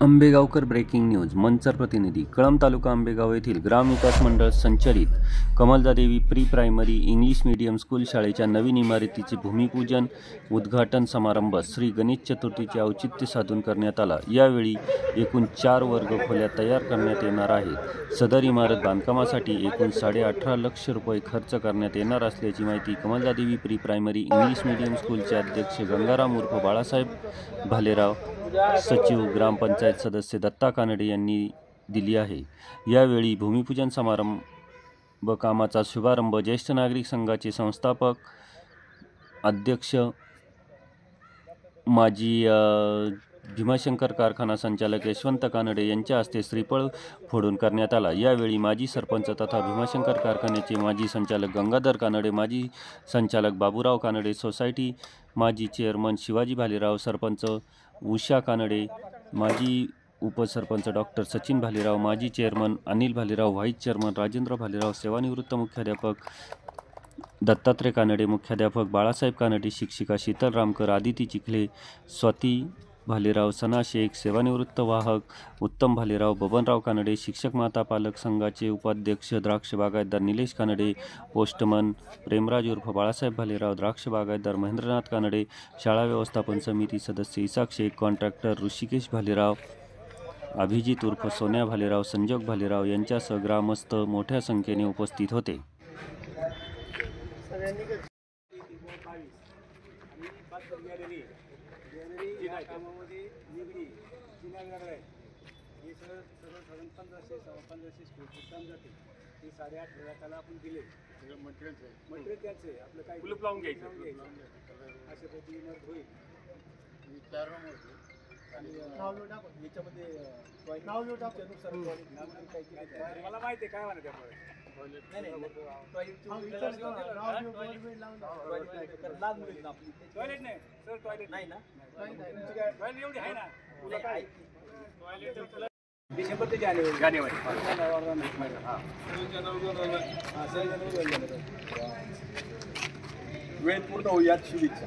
Ambegaonkar breaking news Manchar प्रतिनिधी कळंब तालुका आंबेगाव येथील ग्रामविकास मंडळ संचलित Kamaladevi pre primary English medium school शाळेच्या नवीन इमारतीचे भूमिपूजन उद्घाटन समारंभ श्री गणेश चतुर्थीचे औचित्य साधून करण्यात आला। यावेळी एकूण 4 वर्ग खोल्या तयार करण्यात येणार आहेत। सदर इमारत बांधकामासाठी एकूण 18.5 लाख रुपये खर्च करण्यात येणार असल्याची माहिती कमलदादेवी प्री प्रायमरी इंग्लिश मीडियम स्कूलचे अध्यक्ष गंगाराम उर्फ बाळासाहेब भालेराव, सचिव ग्रामपंचायत सदस्य दत्ता कानडे यांनी दिली आहे। यावेळी भूमिपूजन समारंभ कामाचा शुभारंभ ज्येष्ठ नागरिक संघाचे संस्थापक अध्यक्ष माजी भीमाशंकर कारखाना संचालक यशवंत कानडे यांच्या हस्ते श्रीफळ फोडून करण्यात आला। यावेळी माजी सरपंच तथा भीमाशंकर कारखान्याचे माजी संचालक गंगाधर कानडे, माजी संचालक बाबूराव कानडे, सोसायटी माजी चेअरमन शिवाजी भालेराव, सरपंच उषा कानडे, माजी उपसरपंच डॉक्टर सचिन भालेराव, माजी chairman Anil Bhalerao, vice chairman Rajendra Bhalerao, सेवानिवृत्त मुख्याध्यापक दत्तात्रय कानडे, मुख्याध्यापक बाळासाहेब कानडे, शिक्षिका शीतल रामकर, आदिती चिखले, स्वाती भालेराव, सना शेख, सेवानिवृत्त वाहक उत्तम भालेराव, बबनराव कानडे, शिक्षक माता पालक संघाचे उपाध्यक्ष द्राक्ष बागायतदार निलेश कानडे, पोस्टमन प्रेमराज उर्फ बाळासाहेब भालेराव, द्राक्ष बागायतदार महेंद्रनाथ कानडे, शाळा व्यवस्थापन समिती सदस्य इसाक शेख, कॉन्ट्रॅक्टर ऋषिकेश भालेराव, अभिजित उर्फ सोन्या भालेराव, संजोग भालेराव यांच्यासह ग्रामस्थ मोठ्या संख्येने उपस्थित होते। कामामध्ये निगडी चिन्हागड हे सगळं 1500 स्कूलचं काम जाते। ते 8.5 लाखाला आपण दिले। मटेरियल त्याचं आहे, आपलं काही कुलूप लावून घ्यायचं अशा पद्धतीने इमारत होईल। 4 रूम होते आणि याच्यामध्ये नाव टाकल्यानुसार मला माहिती आहे काय म्हणा त्यामुळे टॉयलेट नाही सर, टॉयलेट नाही ना, टॉयलेट एवढी आहे ना डिसेंबर ते जानेवारी वेळ पूर्ण होऊ यात शुभेच्छा।